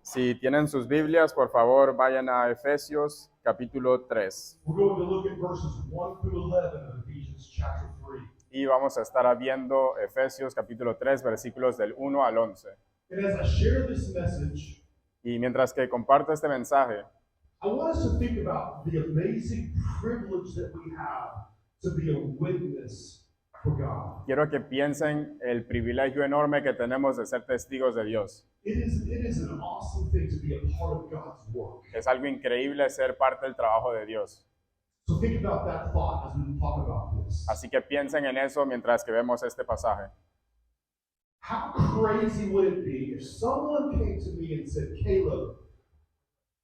Si tienen sus Biblias, por favor, vayan a Efesios capítulo 3. We're going to look at verses 1 through 11 of Ephesians chapter 3. Y vamos a estar viendo Efesios capítulo 3, versículos del 1 al 11. And as I share this message, Y mientras que comparto este mensaje, I want us to think about the amazing privilege that we have to be a witness for God. quiero que piensen el privilegio enorme que tenemos de ser testigos de Dios. It is an awesome thing to be a part of God's work. Es algo increíble ser parte del trabajo de Dios. So think about that thought as we talk about this. Así que piensen en eso mientras que vemos este pasaje. How crazy would it be if someone came to me and said, Caleb,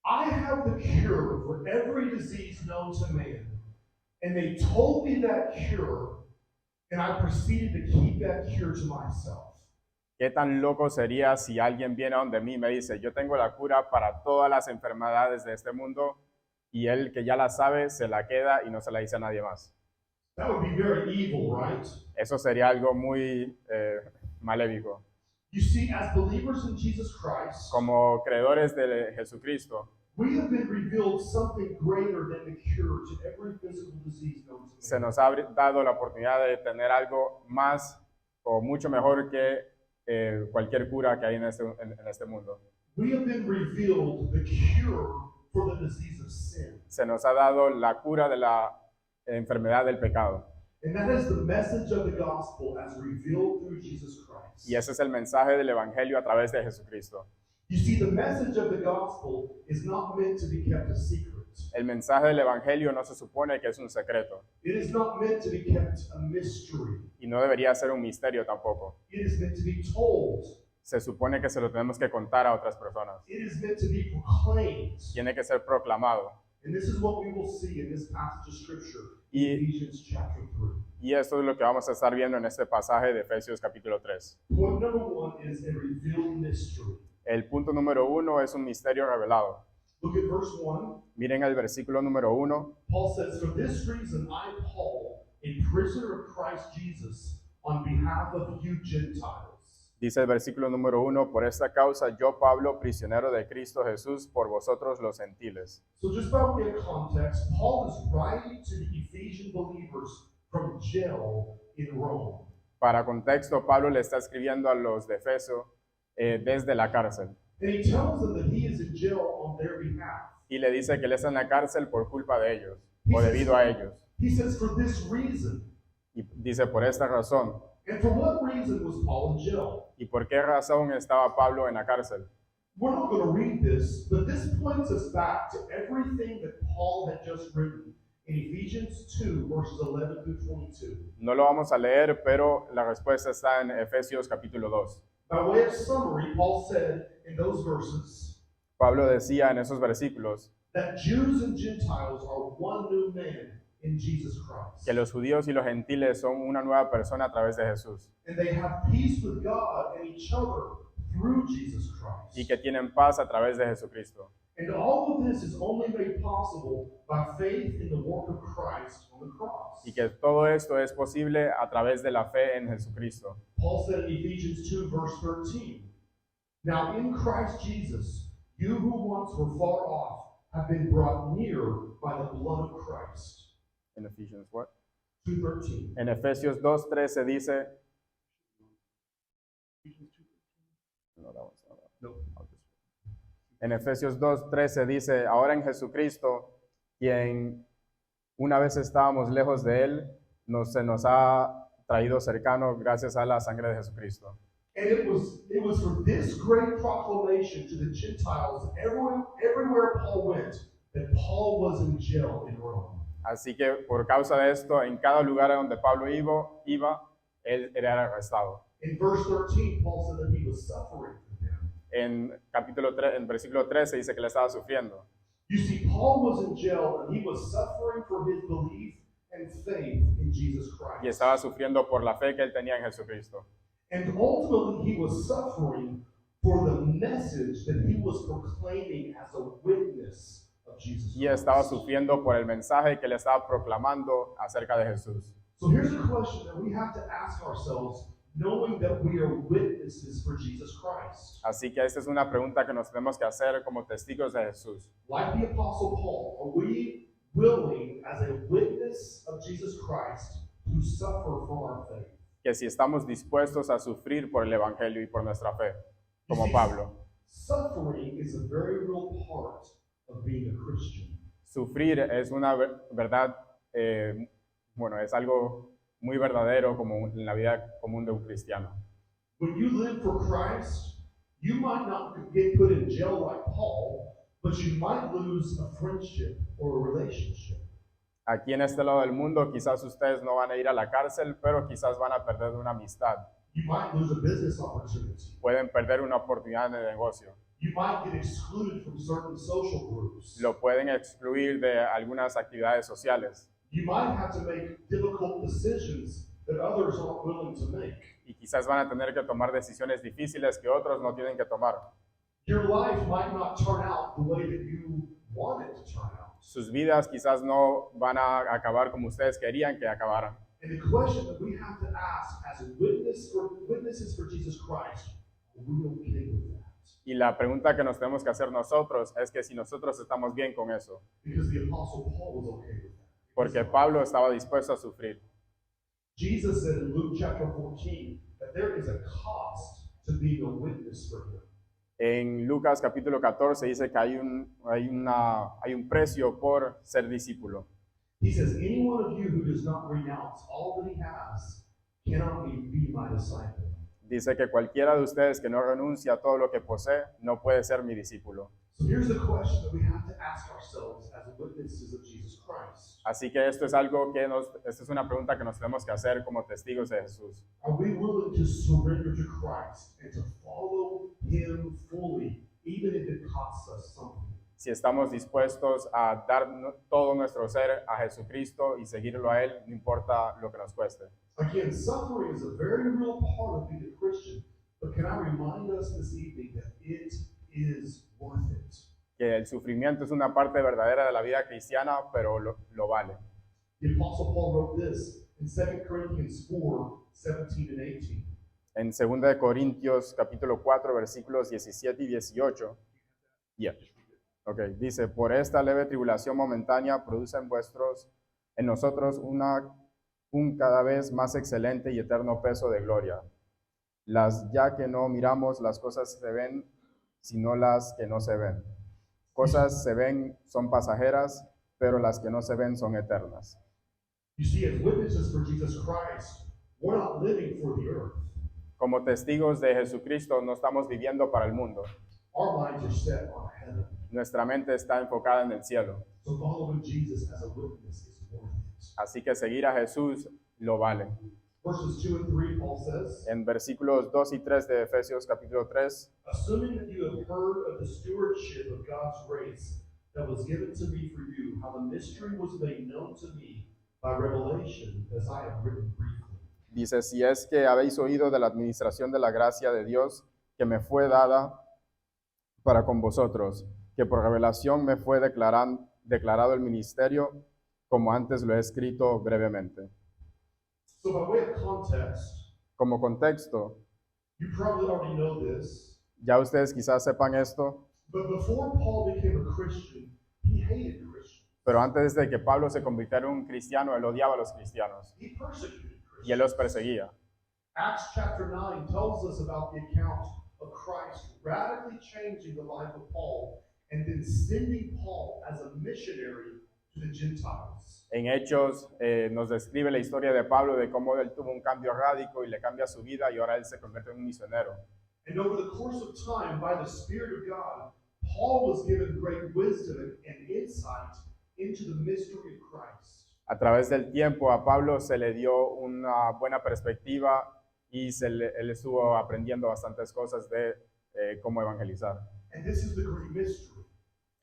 I have the cure for every disease known to man. And they told me that cure, and I proceeded to keep that cure to myself. ¿Qué tan loco sería si alguien viene a donde mí y me dice, yo tengo la cura para todas las enfermedades de este mundo, y él que ya la sabe se la queda y no se la dice a nadie más? That would be very evil, right? Eso sería algo muy maléfico. You see, as believers in Jesus Christ, Como creedores de Jesucristo, we have been revealed something greater than the cure to every physical disease known to se man. nos ha dado la oportunidad de tener algo más o mucho mejor que cualquier cura que hay en este mundo. We have been revealed the cure for the disease of sin. Se nos ha dado la cura de la enfermedad del pecado. And that is the message of the gospel as revealed through Jesus Christ. Y ese es el mensaje del Evangelio a través de Jesucristo. You see, the message of the gospel is not meant to be kept a secret. El mensaje del Evangelio no se supone que es un secreto It is not meant to be kept a mystery. y no debería ser un misterio tampoco. It is meant to be told. Se supone que se lo tenemos que contar a otras personas. It is meant to be proclaimed. Tiene que ser proclamado. And this is what we will see in this passage of scripture, Y, Ephesians chapter 3. y esto es lo que vamos a estar viendo en este pasaje de Efesios capítulo 3. Point number 1 is a revealed mystery. El punto número 1 es un misterio revelado. Look at verse 1. Miren el versículo número 1. Paul says, For this reason I, Paul, a prisoner of Christ Jesus, on behalf of you Gentiles. Dice el versículo número 1, por esta causa yo, Pablo, prisionero de Cristo Jesús, por vosotros los gentiles. So just by way of context, Paul is writing to the Ephesian believers from jail in Rome. Para contexto, Pablo le está escribiendo a los de Efeso desde la cárcel. And he tells them that he is in jail on their behalf. Y le dice que él está en la cárcel por culpa de ellos, o debido a ellos. He says, For this reason. Y dice, por esta razón. And for what reason was Paul in jail? ¿Y por qué razón estaba Pablo en la cárcel? We're not going to read this, but this points us back to everything that Paul had just written in Ephesians 2, verses 11 through 22. No lo vamos a leer, pero la respuesta está en Efesios capítulo 2. By way of summary, Paul said in those verses Pablo decía en esos versículos that Jews and Gentiles are one new man in Jesus Christ. que los judíos y los gentiles son una nueva persona a través de Jesús And they have peace with God and each other through Jesus Christ. y que tienen paz a través de Jesucristo. And all of this is only made possible by faith in the work of Christ on the cross. Y que todo esto es posible a través de la fe en Jesucristo. Paul said in Ephesians 2, verse 13, Now in Christ Jesus, you who once were far off have been brought near by the blood of Christ. En Ephesians what? 2:13. En Efesios 2:13 dice no, that one's not that. No. En Efesios 2:13 dice, ahora en Jesucristo, quien una vez estábamos lejos de él, se nos ha traído cercano gracias a la sangre de Jesucristo. And it was for this great proclamation to the Gentiles everywhere Paul went that Paul was in jail in Rome. Así que por causa de esto, en cada lugar a donde Pablo iba, él era arrestado. In verse 13, Paul said that he was suffering for them. En capítulo 3, en versículo 13 dice que él estaba sufriendo. You see, Paul was in jail and he was suffering for his belief and faith in Jesus Christ. Y estaba sufriendo por la fe que él tenía en Jesucristo. And ultimately, he was suffering for the message that he was proclaiming as a witness of Jesus Y estaba Christ. sufriendo por el mensaje que él estaba proclamando acerca de Jesús. So here's a question that we have to ask ourselves. knowing that we are witnesses for Jesus Christ. Así que esta es una pregunta que nos tenemos que hacer como testigos de Jesús. Like the Apostle Paul, are we willing as a witness of Jesus Christ to suffer for our faith? Que si estamos dispuestos a sufrir por el Evangelio y por nuestra fe, como You see, Pablo. Suffering is a very real part of being a Christian. Sufrir es una verdad, bueno, es algo muy verdadero como en la vida común de un cristiano. When you live for Christ, you might not get put in jail like Paul, but you might lose a friendship or a relationship. Aquí en este lado del mundo quizás ustedes no van a ir a la cárcel, pero quizás van a perder una amistad. You might lose a business opportunity. Pueden perder una oportunidad de negocio. You might get excluded from certain social groups. Lo pueden excluir de algunas actividades sociales. You might have to make difficult decisions that others aren't willing to make. Y quizás van a tener que tomar decisiones difíciles que otros no tienen que tomar. Your life might not turn out the way that you want it to turn out. Sus vidas quizás no van a acabar como ustedes querían que acabaran. And the question that we have to ask as witnesses for Jesus Christ, are we okay with that? Y la pregunta que nos tenemos que hacer nosotros es que si nosotros estamos bien con eso. Because the Apostle Paul was okay with that. Porque Pablo estaba dispuesto a sufrir. Jesus said in Luke chapter 14 that there is a cost to being a witness for him. En Lucas capítulo 14 dice que hay un precio por ser discípulo. He says, any one of you who does not renounce all that he has cannot be my disciple. Dice que cualquiera de ustedes que no renuncia a todo lo que posee no puede ser mi discípulo. So here's the question that we have to ask ourselves as witnesses of Jesus Christ. Así que esto es algo que esta es una pregunta que nos tenemos que hacer como testigos de Jesús. Are we willing to surrender to Christ and to follow him fully, even if it costs us something? Si estamos dispuestos a dar todo nuestro ser a Jesucristo y seguirlo a Él, no importa lo que nos cueste. Again, suffering is a very real part of being a Christian, but can I remind us this evening that it is worth it? Que el sufrimiento es una parte verdadera de la vida cristiana, pero lo vale. The Apostle Paul wrote this in 2 Corinthians 4, 17 and 18. En 2 Corintios capítulo 4 versículos 17 y 18. Yeah. Okay, dice, por esta leve tribulación momentánea produce en nosotros un cada vez más excelente y eterno peso de gloria. Ya que no miramos las cosas se ven, sino las que no se ven. Cosas se ven son pasajeras, pero las que no se ven son eternas. You see, as witnesses for Jesus Christ, we're not living for the earth. Como testigos de Jesucristo no estamos viviendo para el mundo. Our minds are set on heaven. Nuestra mente está enfocada en el cielo. So following Jesus as a witness is worth it. Así que seguir a Jesús lo vale. Verses 2 and 3, Paul says, En versículos 2 y 3 de Efesios capítulo 3, assuming that you have heard of the stewardship of God's grace that was given to me for you, how the mystery was made known to me by revelation, as I have written briefly. dice, si es que habéis oído de la administración de la gracia de Dios que me fue dada para con vosotros, que por revelación me fue declarado el ministerio, como antes lo he escrito brevemente. So by way of context, Como contexto, you probably already know this, ya ustedes quizás sepan esto, but before Paul became a Christian, he hated Christians. pero antes de que Pablo se convirtiera en un cristiano, él odiaba a los cristianos He persecuted y él los Christians. perseguía. Acts chapter 9 tells us about the account of Christ radically changing the life of Paul and then sending Paul as a missionary to the Gentiles. En Hechos nos describe la historia de Pablo, de cómo él tuvo un cambio radical y le cambia su vida y ahora él se convierte en un misionero. And over the course of time, by the Spirit of God, Paul was given great wisdom and insight into the mystery of Christ. A través del tiempo a Pablo se le dio una buena perspectiva y él estuvo aprendiendo bastantes cosas de cómo evangelizar. And this is the great mystery,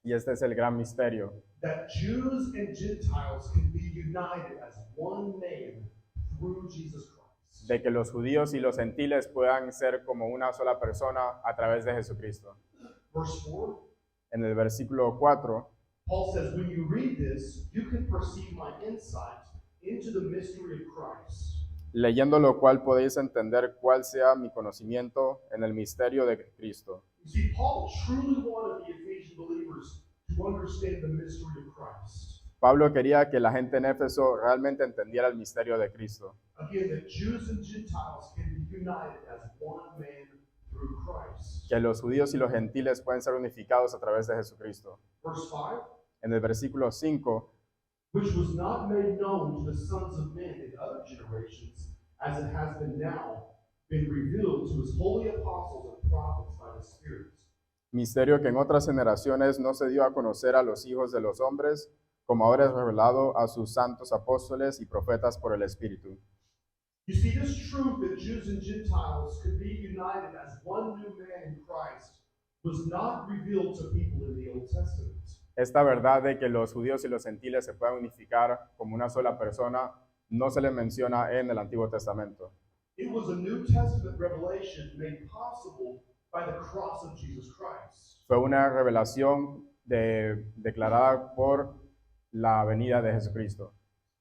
Y este es el gran misterio, that Jews and Gentiles can be united as one man through Jesus Christ. de que los judíos y los gentiles puedan ser como una sola persona a través de Jesucristo. Verse 4, En el versículo 4 Paul says, when you read this, you can perceive my insight into the mystery of Christ. leyendo lo cual podéis entender cuál sea mi conocimiento en el misterio de Cristo. You see, Paul truly wanted the Ephesian believers to understand the mystery of Christ. Pablo quería que la gente en Éfeso realmente entendiera el misterio de Cristo, Again, that Jews and Gentiles can be united as one man through Christ. que los judíos y los gentiles pueden ser unificados a través de Jesucristo. Verse 5, En el versículo 5, which was not made known to the sons of men in other generations, as it has been now, been revealed to his holy apostles and prophets by the Spirit. misterio que en otras generaciones no se dio a conocer a los hijos de los hombres, como ahora es revelado a sus santos apóstoles y profetas por el Espíritu. You see, this truth that Jews and Gentiles could be united as one new man in Christ was not revealed to people in the Old Testament. Esta verdad de que los judíos y los gentiles se pueden unificar como una sola persona no se les menciona en el Antiguo Testamento. It was a New Testament revelation made possible by the cross of Jesus Christ. Fue una revelación declarada por la venida de Jesucristo.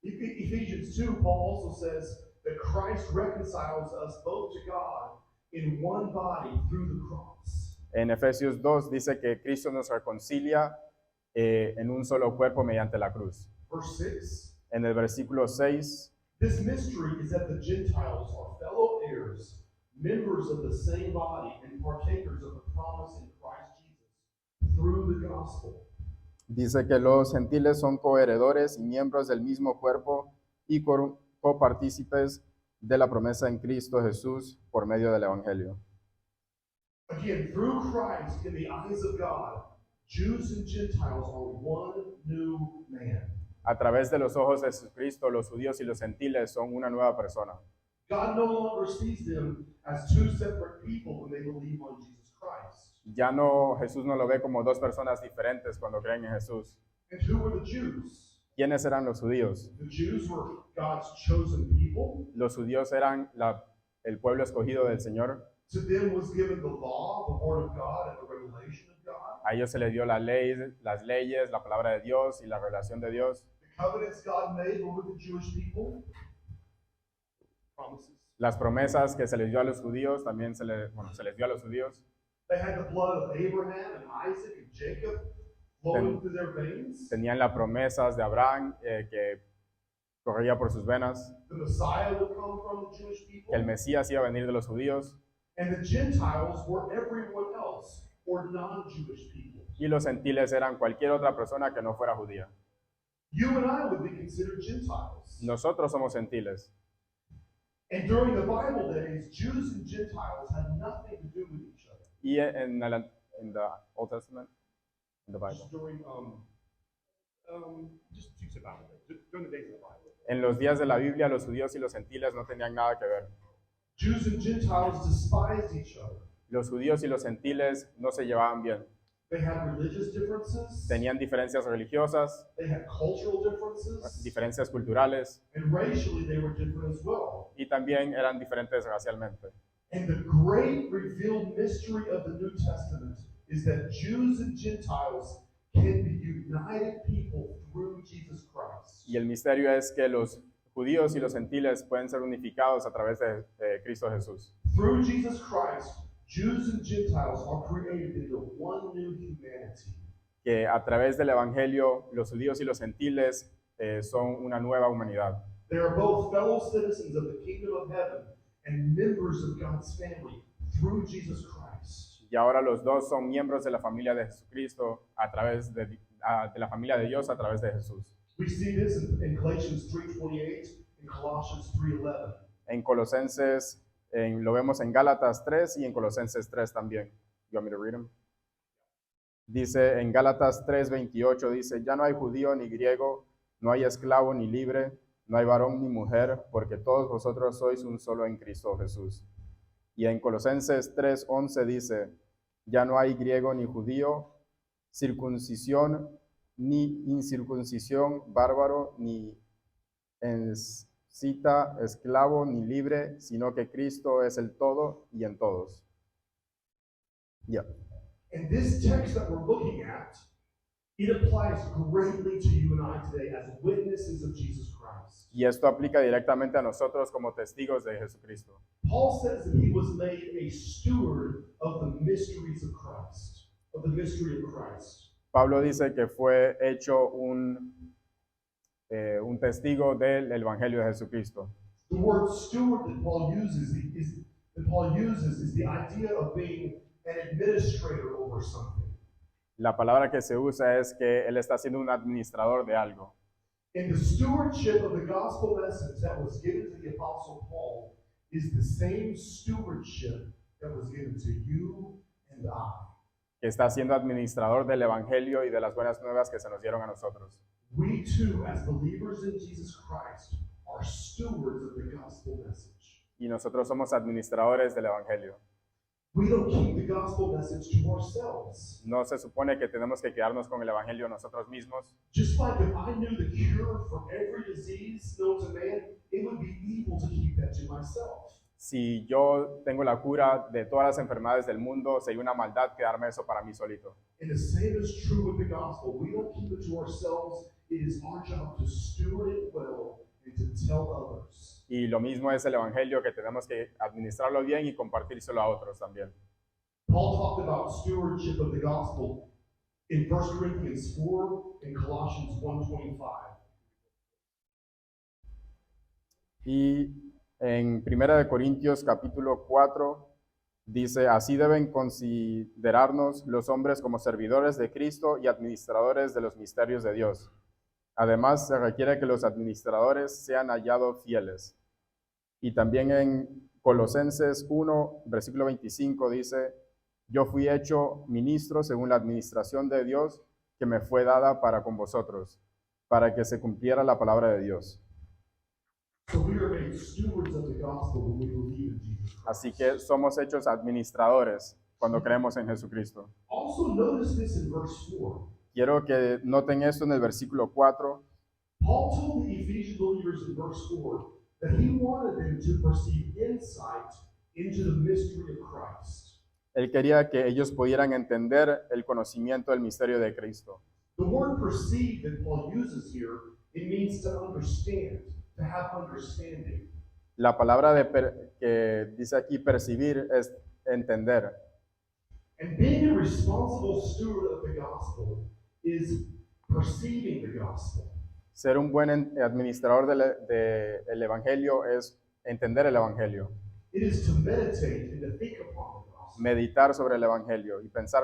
Ephesians 2, Paul also says that Christ reconciles us both to God in one body through the cross. En Efesios 2 dice que Cristo nos reconcilia en un solo cuerpo mediante la cruz. Verse 6, En el versículo 6 this mystery is that the Gentiles are fellow heirs, members of the same body, and partakers of the promise in Christ Jesus through the gospel. dice que los gentiles son coheredores y miembros del mismo cuerpo y copartícipes de la promesa en Cristo Jesús por medio del Evangelio. Again, through Christ, in the eyes of God, Jews and Gentiles are one new man. A través de los ojos de Jesucristo, los judíos y los gentiles son una nueva persona. God no longer sees them as two separate people when they believe on Jesus Christ. Ya no, Jesús no lo ve como dos personas diferentes cuando creen en Jesús. And who were the Jews? ¿Quiénes eran los judíos? The Jews were God's chosen people. Los judíos eran el pueblo escogido del Señor. To them was given the law, the word of God, and the revelation of God. A ellos se les dio la ley, las leyes, la palabra de Dios y la revelación de Dios. The covenants God made were with the Jewish people. Promises. Las promesas que se les dio a los judíos también se les dio a los judíos. They had the blood of Abraham and Isaac and Jacob flowing through their veins. Tenían las promesas de Abraham que corría por sus venas, The Messiah would come from the Jewish people. que el Mesías iba a venir de los judíos, And the Gentiles were everyone else, or non-Jewish people. y los gentiles eran cualquier otra persona que no fuera judía. You and I would be considered Gentiles. Nosotros somos gentiles. And during the Bible days, Jews and Gentiles had nothing to do with each other. Y en the Old Testament, in the Bible. Just during, just Jews and Bible days, just during the days of the Bible. En los días de la Biblia, los judíos y los gentiles no tenían nada que ver. Jews and Gentiles despised each other. Los judíos y los gentiles no se llevaban bien. They had religious differences. Tenían diferencias religiosas, They had cultural differences. diferencias culturales, And racially, they were different as well. y también eran diferentes racialmente. And the great revealed mystery of the New Testament is that Jews and Gentiles can be united people through Jesus Christ. Y el misterio es que los judíos y los gentiles pueden ser unificados a través de Cristo Jesús. Through Jesus Christ, Jews and Gentiles are created into one new humanity. Que a través del Evangelio, los judíos y los gentiles son una nueva humanidad. They are both fellow citizens of the kingdom of heaven and members of God's family through Jesus Christ. Y ahora los dos son miembros de la familia de Jesucristo a través de la familia de Dios a través de Jesús. We see this in Galatians 3:28 and Colossians 3:11. En Colosenses, lo vemos en Gálatas 3 y en Colosenses 3 también. You want me to read them? Dice en Gálatas 3:28, dice, ya no hay judío ni griego, no hay esclavo ni libre, no hay varón ni mujer, porque todos vosotros sois un solo en Cristo Jesús. Y en Colosenses 3:11 dice, ya no hay griego ni judío, circuncisión ni incircuncisión, bárbaro ni escita, esclavo ni libre, sino que Cristo es el todo y en todos. Yeah. And this text that we're looking at It applies greatly to you and I today as witnesses of Jesus Christ. Y esto aplica directamente a nosotros como testigos de Jesucristo. Paul says that he was made a steward of the mysteries of Christ, of the mystery of Christ. Pablo dice que fue hecho un testigo del Evangelio de Jesucristo. The word steward that Paul uses is the idea of being an administrator over something. La palabra que se usa es que él está siendo un administrador de algo. And the stewardship of the gospel message that was given to the Apostle Paul is the same stewardship that was given to you and I. Que está siendo administrador del Evangelio y de las buenas nuevas que se nos dieron a nosotros. We too, as believers in Jesus Christ, are stewards of the gospel message. Y nosotros somos administradores del Evangelio. We don't keep the gospel message to ourselves. No se supone que tenemos que quedarnos con el Evangelio nosotros mismos. Just like if I knew the cure for every disease known to man, it would be evil to keep that to myself. Si yo tengo la cura de todas las enfermedades del mundo, sería una maldad quedarme eso para mí solito. And the same is true with the gospel. We don't keep it to ourselves. It is our job to steward it well and to tell others. Y lo mismo es el Evangelio, que tenemos que administrarlo bien y compartírselo a otros también. Paul talked about stewardship of the gospel in 1 Corinthians 4 and Colossians 1:25. Y en 1 de Corintios capítulo 4 dice, así deben considerarnos los hombres como servidores de Cristo y administradores de los misterios de Dios. Además, se requiere que los administradores sean hallados fieles. Y también en Colosenses 1, versículo 25 dice, yo fui hecho ministro según la administración de Dios que me fue dada para con vosotros, para que se cumpliera la palabra de Dios. So we are made stewards of the gospel when we believe in Jesus Christ. Así que somos hechos administradores cuando creemos en Jesucristo. Also notice this in verse 4. Quiero que noten esto en el versículo 4. Paul told the Ephesian believers in verse 4 that he wanted them to perceive insight into the mystery of Christ. Él quería que ellos pudieran entender el conocimiento del misterio de Cristo. The word perceive that Paul uses here, it means to understand, to have understanding. La palabra que dice aquí percibir es entender. And being a responsible steward of the gospel is perceiving the gospel. Ser un buen administrador del Evangelio es entender el Evangelio. It is to meditate and to think upon the gospel. Meditar sobre el Evangelio y pensar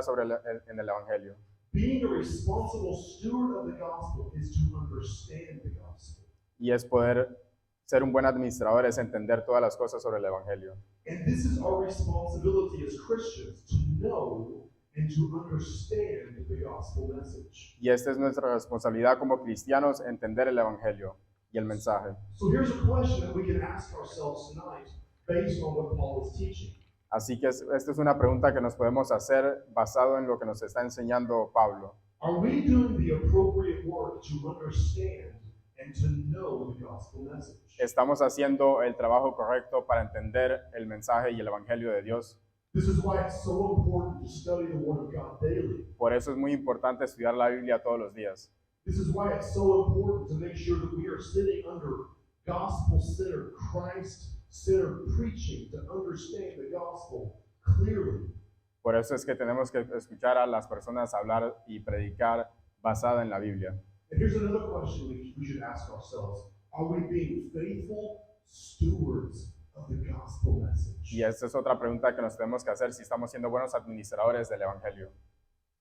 en el Evangelio. Being a responsible steward of the gospel is to understand the gospel. Y es poder ser un buen administrador, es entender todas las cosas sobre el Evangelio. And this is our responsibility as Christians, to know and to understand the gospel message. Y esta es nuestra responsabilidad como cristianos, entender el Evangelio y el mensaje. So here's a question that we can ask ourselves tonight based on what Paul is teaching. Así que esta es una pregunta que nos podemos hacer basado en lo que nos está enseñando Pablo. Are we doing the appropriate work to understand and to know the gospel message? ¿Estamos haciendo el trabajo correcto para entender el mensaje y el Evangelio de Dios? This is why it's so important to study the Word of God daily. Por eso es muy importante estudiar la Biblia todos los días. This is why it's so important to make sure that we are sitting under gospel-centered, Christ-centered preaching to understand the gospel clearly. Por eso es que tenemos que escuchar a las personas hablar y predicar basada en la Biblia. And here's another question we should ask ourselves. Are we being faithful stewards of the gospel message? Y esta es otra pregunta que nos tenemos que hacer, si estamos siendo buenos administradores del Evangelio.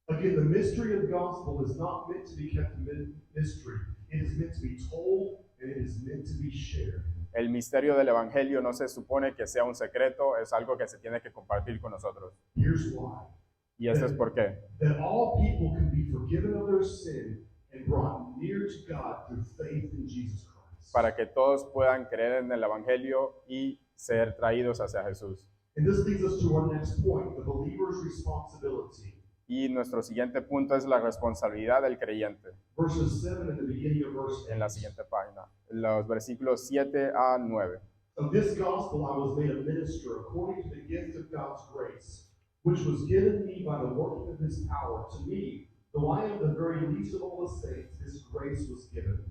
Again, the mystery of the gospel is not meant to be kept a mystery. It is meant to be told and it is meant to be shared. El misterio del Evangelio no se supone que sea un secreto, es algo que se tiene que compartir con nosotros. Here's why. Y esto es por qué. That all people can be forgiven of their sin and brought near to God through faith in Jesus Christ. Para que todos puedan creer en el Evangelio y ser traídos hacia Jesús. And this leads us to our next point, the believer's responsibility. Y nuestro siguiente punto es la responsabilidad del creyente. Verses 7 and the beginning of verse 8. En la siguiente página, los versículos 7 a 9. Of this gospel I was made a minister according to the gift of God's grace, which was given me by the working of his power. To me, though I am the very least of all the saints, this grace was given.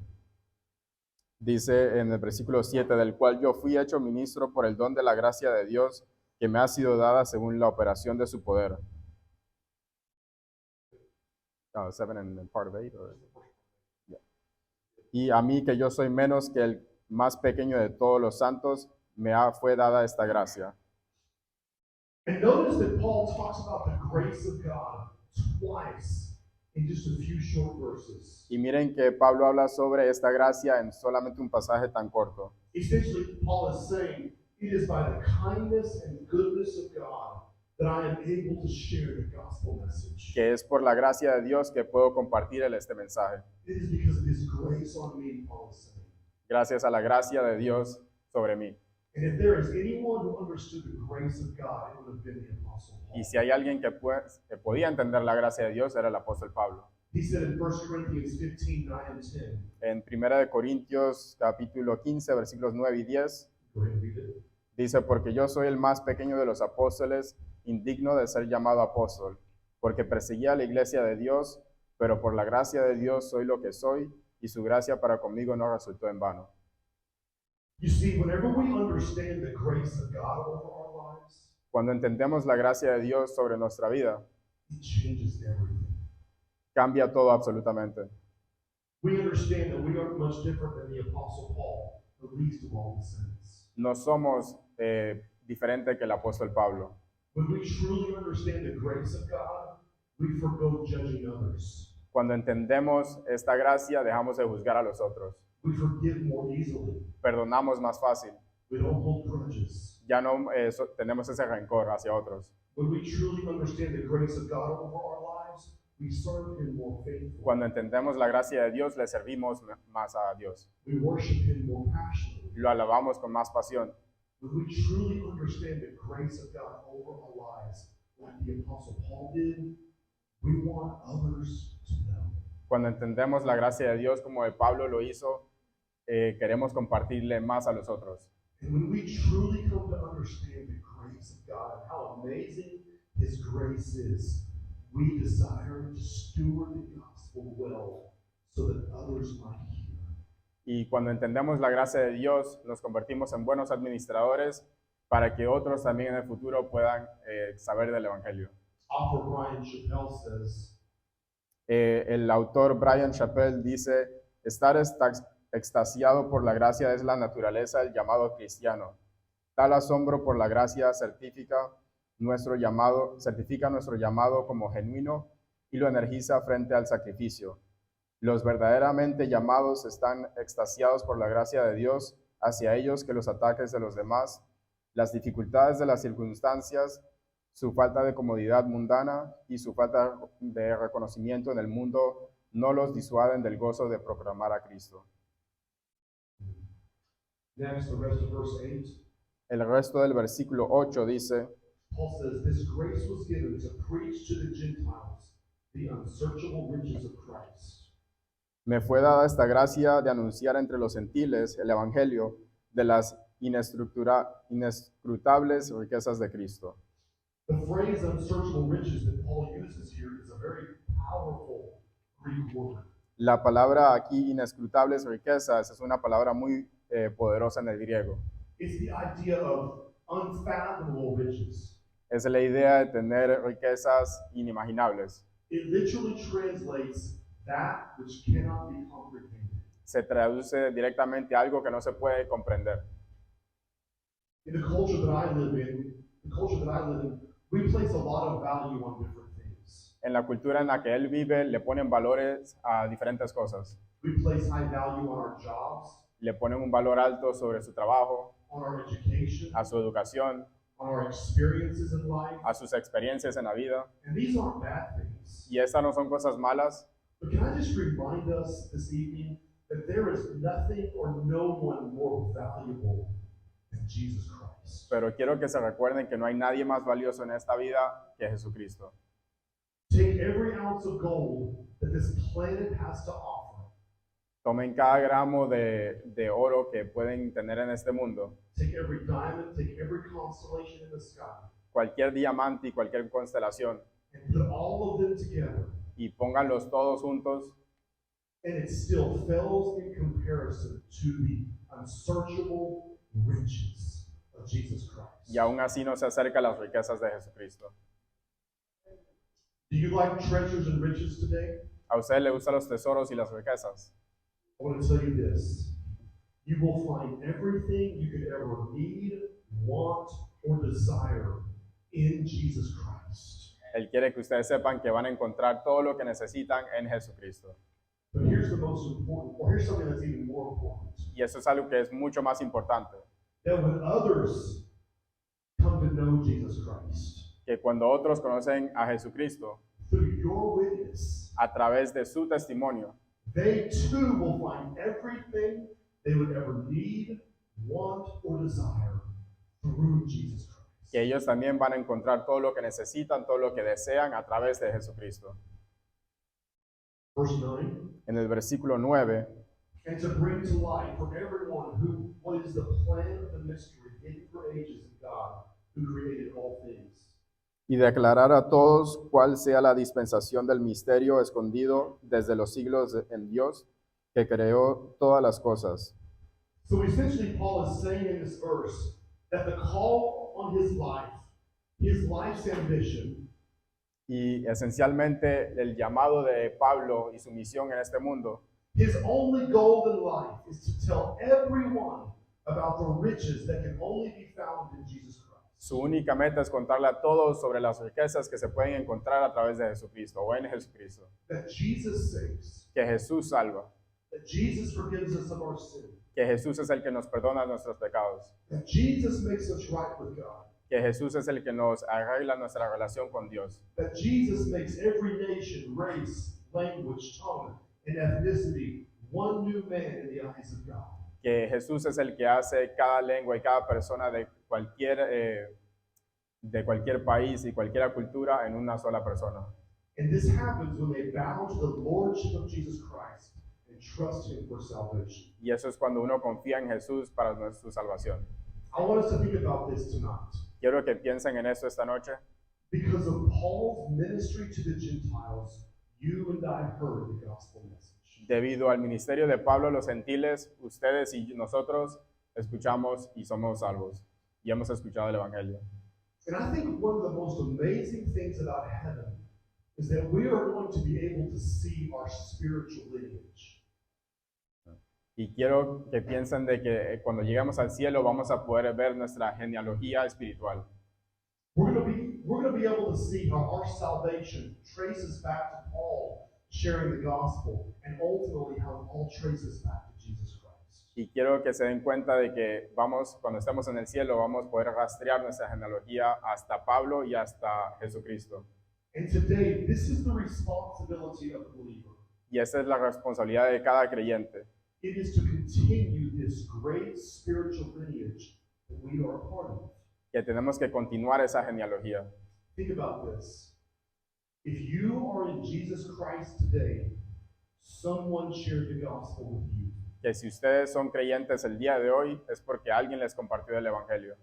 Dice en el versículo 7, del cual yo fui hecho ministro por el don de la gracia de Dios que me ha sido dada según la operación de su poder. 7 and part of 8. Yeah. Y a mí, que yo soy menos que el más pequeño de todos los santos, fue dada esta gracia. And notice that Paul talks about the grace of God twice in just a few short verses. Y miren que Pablo habla sobre esta gracia en solamente un pasaje tan corto. Essentially, Paul is saying, it is by the kindness and goodness of God that I am able to share the gospel message. Que es por la gracia de Dios que puedo compartir este mensaje. It is because of his grace on me, Paul is saying. Gracias a la gracia de Dios sobre mí. And if there is anyone who understood the grace of God, it would have been the Apostle Paul. Y si hay alguien que podía entender la gracia de Dios, era el apóstol Pablo. He said in 1 Corinthians 15, 9 and 10. En 1 Corintios capítulo 15, versículos 9 y 10, Go ahead and read it. dice, porque yo soy el más pequeño de los apóstoles, indigno de ser llamado apóstol, porque perseguía a la iglesia de Dios, pero por la gracia de Dios soy lo que soy, y su gracia para conmigo no resultó en vano. You see, whenever we understand the grace of God over our lives, Cuando entendemos la gracia de Dios sobre nuestra vida, it changes everything. cambia todo absolutamente. We understand that we aren't much different than the Apostle Paul, the least of all the saints. No somos diferente que el apóstol Pablo. When we truly understand the grace of God, we forgo judging others. Cuando entendemos esta gracia, dejamos de juzgar a los otros. We forgive more easily. Perdonamos más fácil. We don't hold grudges. Ya no tenemos ese rencor hacia otros. When we truly understand the grace of God over our lives, we serve Him more faithfully. Cuando entendemos la gracia de Dios, le servimos más a Dios. We worship Him more passionately. Lo alabamos con más pasión. When we truly understand the grace of God over our lives, like the Apostle Paul did, we want others to know. Cuando entendemos la gracia de Dios como de Pablo lo hizo, queremos compartirle más a los otros. And when we truly come to understand the grace of God and how amazing His grace is, we desire to steward the gospel well so that others might hear. Y cuando entendemos la gracia de Dios, nos convertimos en buenos administradores para que otros también en el futuro puedan saber del Evangelio. Author Brian Chappell says, El autor Brian Chappell dice, estar extasiado por la gracia es la naturaleza del llamado cristiano. Tal asombro por la gracia certifica nuestro llamado como genuino y lo energiza frente al sacrificio. Los verdaderamente llamados están extasiados por la gracia de Dios hacia ellos que los ataques de los demás, las dificultades de las circunstancias, su falta de comodidad mundana y su falta de reconocimiento en el mundo no los disuaden del gozo de proclamar a Cristo. next, the rest of verse 8, El resto del versículo 8 dice, Paul says, this grace was given to preach to the Gentiles the unsearchable riches of Christ. me fue dada esta gracia de anunciar entre los gentiles el evangelio de las inescrutables riquezas de Cristo. The phrase unsearchable riches that Paul uses here is a very powerful Greek word. La palabra aquí, inescrutables riquezas, es una palabra muy poderosa en el griego. It's the idea of unfathomable riches. Es la idea de tener riquezas inimaginables. It literally translates that which cannot be comprehended. Se traduce directamente a algo que no se puede comprender. In the culture that I live in, we place a lot of value on different things. En la cultura en la que él vive, le ponen valores a diferentes cosas. We place high value on our jobs, Le ponen un valor alto sobre su trabajo, on our education, a su educación, on our experiences in life. a sus experiencias en la vida. And these aren't bad things. Y estas no son cosas malas, But can I just remind us this evening that there is nothing or no one more valuable than Jesus Christ. pero quiero que se recuerden que no hay nadie más valioso en esta vida que Jesucristo. Take every ounce of gold that this planet has to offer. Tomen cada gramo de oro que pueden tener en este mundo, Take every diamond, take every constellation in the sky, cualquier diamante y cualquier constelación, and put all of them together. y pónganlos todos juntos, and it still fails in comparison to the unsearchable riches of Jesus Christ. y aún así no se acerca a las riquezas de Jesucristo. Do you like treasures and riches today? ¿A usted le gustan los tesoros y las riquezas? I want to tell you this. You will find everything you could ever need, want, or desire in Jesus Christ. Él quiere que ustedes sepan que van a encontrar todo lo que necesitan en Jesucristo. But here's the most important, or here's something that's even more important. Y eso es algo que es mucho más importante, That when others come to know Jesus Christ, que cuando otros conocen a Jesucristo through your witness, a través de su testimonio, they too will find everything they would ever need, want, or desire through Jesus Christ. que ellos también van a encontrar todo lo que necesitan, todo lo que desean a través de Jesucristo. Verse 9. En el versículo 9, And to bring to light for everyone who what is the plan of the mystery hidden for ages in God, who created all things. y declarar a todos cuál sea la dispensación del misterio escondido desde los siglos en Dios, que creó todas las cosas. So essentially, Paul is saying in this verse that the call on his life's ambition, Y esencialmente el llamado de Pablo y su misión en este mundo, his only goal in life is to tell everyone about the riches that can only be found in Jesus Christ. su única meta es contarle a todos sobre las riquezas que se pueden encontrar a través de Jesucristo o en Jesucristo. That Jesus saves, Que Jesús salva, that Jesus forgives us of our sin, que Jesús es el que nos perdona nuestros pecados, that Jesus makes us right with God, que Jesús es el que nos arregla nuestra relación con Dios, that Jesus makes every nation, race, language, tongue, and ethnicity one new man in the eyes of God. que Jesús es el que hace cada lengua y cada persona de cualquier país y cualquier cultura en una sola persona. And this happens when they bow to the lordship of Jesus Christ and trust him for salvation. Y eso es cuando uno confía en Jesús para su salvación. I want us to think about this tonight. Quiero que piensen en esto esta noche, Because of Paul's ministry to the Gentiles, you and I heard the gospel message. debido al ministerio de Pablo a los gentiles, ustedes y nosotros escuchamos y somos salvos, y hemos escuchado el Evangelio. And I think one of the most amazing things about heaven is that we are going to be able to see our spiritual lineage. Y quiero que piensen de que cuando lleguemos al cielo vamos a poder ver nuestra genealogía espiritual. We're going to be able to see how our salvation traces back to Paul sharing the gospel, and ultimately how it all traces back to Jesus Christ. Y quiero que se den cuenta de que cuando estemos en el cielo, vamos a poder rastrear nuestra genealogía hasta Pablo y hasta Jesucristo. And today, this is the responsibility of the believer. Y esa es la responsabilidad de cada creyente, It is to continue this great spiritual lineage that we are a part of. que tenemos que continuar esa genealogía. Think about this. If you are in Jesus Christ today, someone shared the gospel with you. Que si ustedes son creyentes el día de hoy es porque alguien les compartió el Evangelio.